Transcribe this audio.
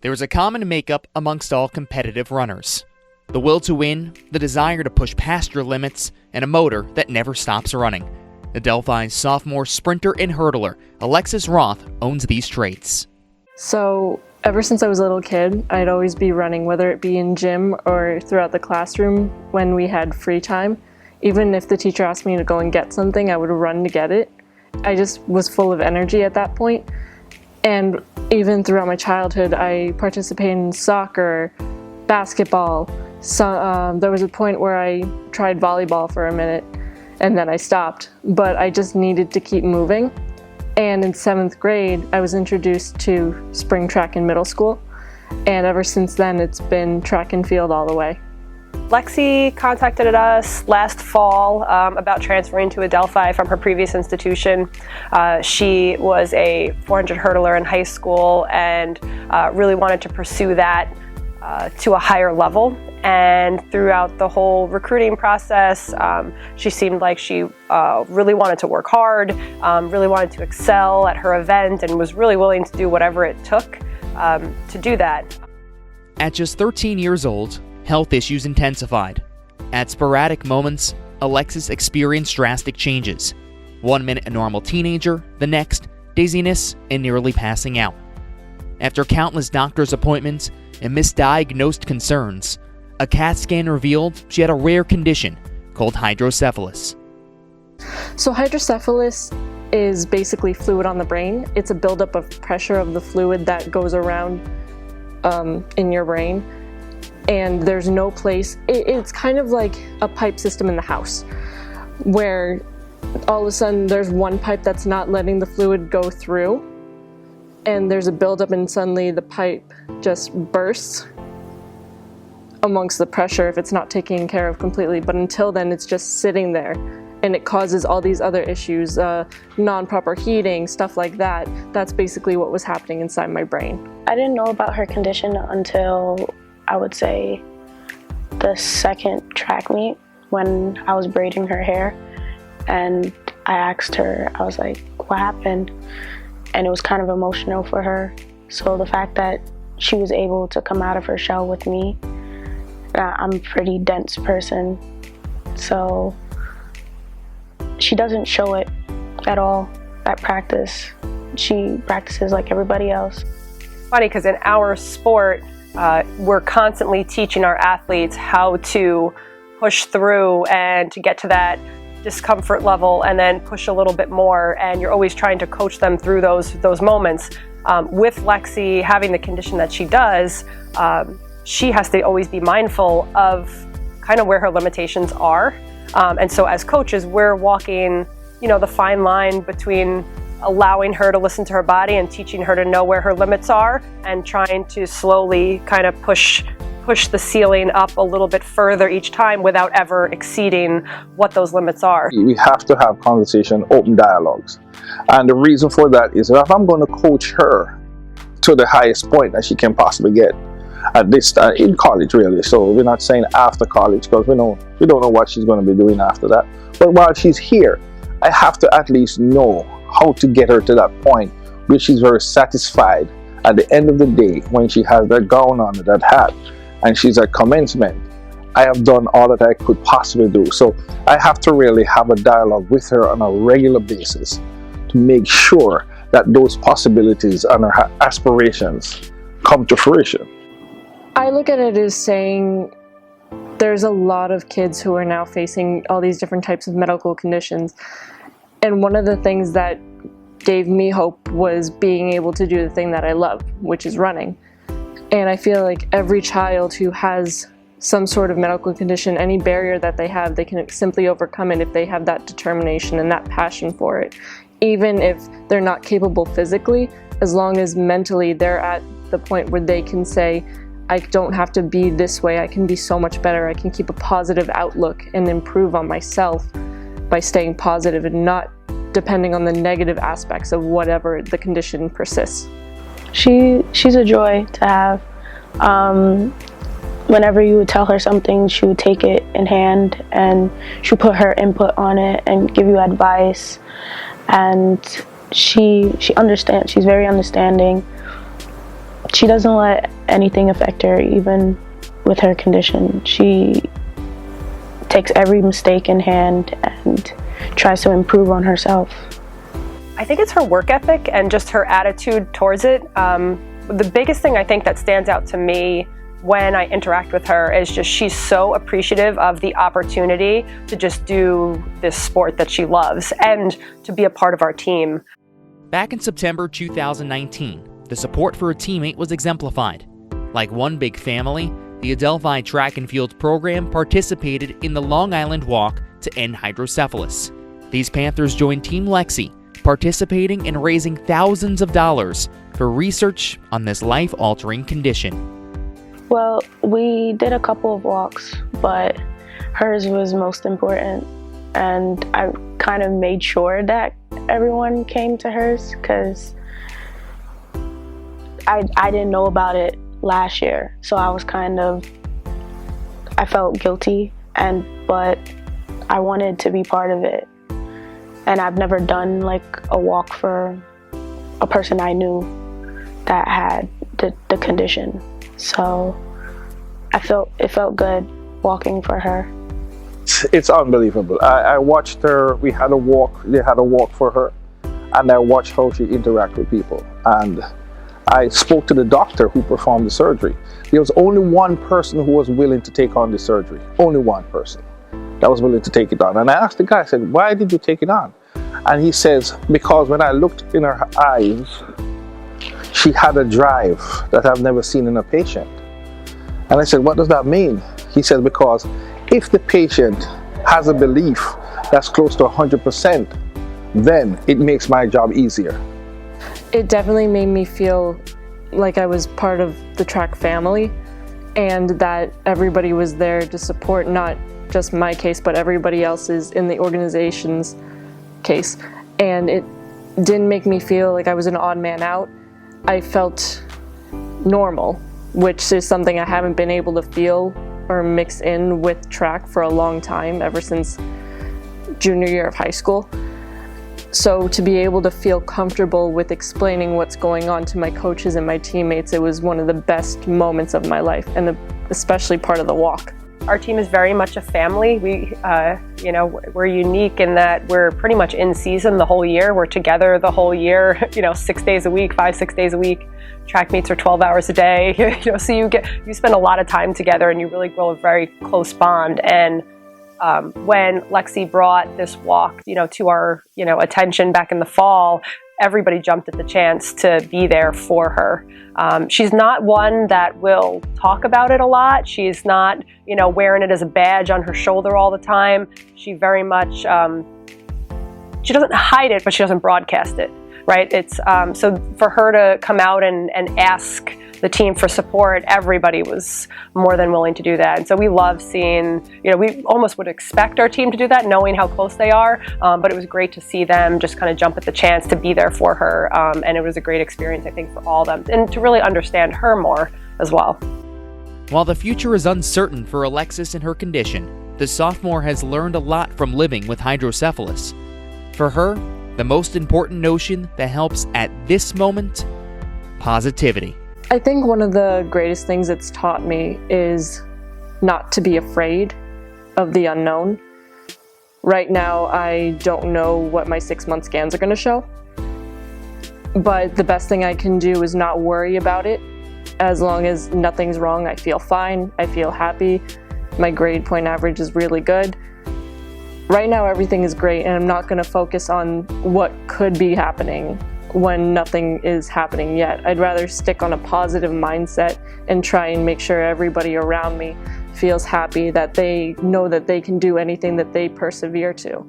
There is a common makeup amongst all competitive runners. The will to win, the desire to push past your limits, and a motor that never stops running. Adelphi's sophomore sprinter and hurdler, Alexis Roth, owns these traits. So, ever since I was a little kid, I'd always be running, whether it be in gym or throughout the classroom when we had free time. Even if the teacher asked me to go and get something, I would run to get it. I just was full of energy at that point. And even throughout my childhood, I participated in soccer, basketball. So, there was a point where I tried volleyball for a minute and then I stopped, but I just needed to keep moving. And in 7th grade, I was introduced to spring track in middle school. And ever since then, it's been track and field all the way. Lexie contacted us last fall about transferring to Adelphi from her previous institution. She was a 400 hurdler in high school and really wanted to pursue that to a higher level. And throughout the whole recruiting process, she seemed like she really wanted to work hard, really wanted to excel at her event, and was really willing to do whatever it took to do that. At just 13 years old, health issues intensified. At sporadic moments, Alexis experienced drastic changes. 1 minute a normal teenager, the next, dizziness and nearly passing out. After countless doctor's appointments and misdiagnosed concerns, a CAT scan revealed she had a rare condition called hydrocephalus. So hydrocephalus is basically fluid on the brain. It's a buildup of pressure of the fluid that goes around in your brain. And there's no place, it's kind of like a pipe system in the house where all of a sudden there's one pipe that's not letting the fluid go through, and there's a buildup and suddenly the pipe just bursts amongst the pressure if it's not taken care of completely. But until then, it's just sitting there, and it causes all these other issues, non-proper heating, stuff like that. That's basically what was happening inside my brain. I didn't know about her condition until I would say the second track meet when I was braiding her hair, and I asked her, I was like, what happened? And it was kind of emotional for her. So the fact that she was able to come out of her shell with me, I'm a pretty dense person, so she doesn't show it at all at practice. She practices like everybody else. Funny, because in our sport, we're constantly teaching our athletes how to push through and to get to that discomfort level and then push a little bit more, and you're always trying to coach them through those moments. With Lexie having the condition that she does, she has to always be mindful of kind of where her limitations are. And so as coaches, we're walking, the fine line between allowing her to listen to her body and teaching her to know where her limits are, and trying to slowly kind of push the ceiling up a little bit further each time without ever exceeding what those limits are. We have to have conversation, open dialogues. And the reason for that is that if I'm going to coach her to the highest point that she can possibly get at this time in college, really. So we're not saying after college, because we don't know what she's going to be doing after that. But while she's here, I have to at least know how to get her to that point where she's very satisfied at the end of the day when she has that gown on, that hat, and she's at commencement. I have done all that I could possibly do. So I have to really have a dialogue with her on a regular basis to make sure that those possibilities and her aspirations come to fruition. I look at it as saying there's a lot of kids who are now facing all these different types of medical conditions. And one of the things that gave me hope was being able to do the thing that I love, which is running. And I feel like every child who has some sort of medical condition, any barrier that they have, they can simply overcome it if they have that determination and that passion for it. Even if they're not capable physically, as long as mentally they're at the point where they can say, I don't have to be this way, I can be so much better, I can keep a positive outlook and improve on myself by staying positive and not depending on the negative aspects of whatever the condition persists. She's a joy to have. Whenever you would tell her something, she would take it in hand and she would put her input on it and give you advice. And she understands. She's very understanding. She doesn't let anything affect her, even with her condition. She takes every mistake in hand and tries to improve on herself. I think it's her work ethic and just her attitude towards it. The biggest thing I think that stands out to me when I interact with her is just she's so appreciative of the opportunity to just do this sport that she loves and to be a part of our team. Back in September 2019, the support for a teammate was exemplified. Like one big family, the Adelphi Track and Field program participated in the Long Island Walk to End Hydrocephalus. These Panthers joined Team Lexie, participating and raising thousands of dollars for research on this life-altering condition. Well, we did a couple of walks, but hers was most important. And I kind of made sure that everyone came to hers because I didn't know about it last year. So I was I felt guilty, but I wanted to be part of it. And I've never done like a walk for a person I knew that had the condition. So it felt good walking for her. It's unbelievable. I watched her. We had a walk. They had a walk for her, and I watched how she interacted with people. And I spoke to the doctor who performed the surgery. There was only one person who was willing to take on the surgery. Only one person that was willing to take it on. And I asked the guy, I said, "Why did you take it on?" And he says, "Because when I looked in her eyes, she had a drive that I've never seen in a patient." And I said, "What does that mean?" He said, "Because if the patient has a belief that's close to 100%, then it makes my job easier." It definitely made me feel like I was part of the track family and that everybody was there to support not just my case, but everybody else's in the organization's case. And it didn't make me feel like I was an odd man out. I felt normal, which is something I haven't been able to feel or mix in with track for a long time, ever since junior year of high school. So to be able to feel comfortable with explaining what's going on to my coaches and my teammates, it was one of the best moments of my life, and especially part of the walk. Our team is very much a family. We're unique in that we're pretty much in season the whole year. We're together the whole year, 6 days a week, 5-6 days a week. Track meets are 12 hours a day. So you spend a lot of time together and you really grow a very close bond. And when Lexie brought this walk, to our, attention back in the fall, everybody jumped at the chance to be there for her. She's not one that will talk about it a lot. She's not, wearing it as a badge on her shoulder all the time. She very much, she doesn't hide it, but she doesn't broadcast it, right? It's so for her to come out and ask the team for support, everybody was more than willing to do that. And so we love seeing, we almost would expect our team to do that, knowing how close they are, but it was great to see them just kind of jump at the chance to be there for her. And it was a great experience, I think, for all of them, and to really understand her more as well. While the future is uncertain for Alexis and her condition, the sophomore has learned a lot from living with hydrocephalus. For her, the most important notion that helps at this moment: positivity. I think one of the greatest things it's taught me is not to be afraid of the unknown. Right now, I don't know what my 6-month scans are going to show, but the best thing I can do is not worry about it. As long as nothing's wrong, I feel fine, I feel happy, my grade point average is really good. Right now, everything is great, and I'm not going to focus on what could be happening when nothing is happening yet. I'd rather stick on a positive mindset and try and make sure everybody around me feels happy, that they know that they can do anything that they persevere to.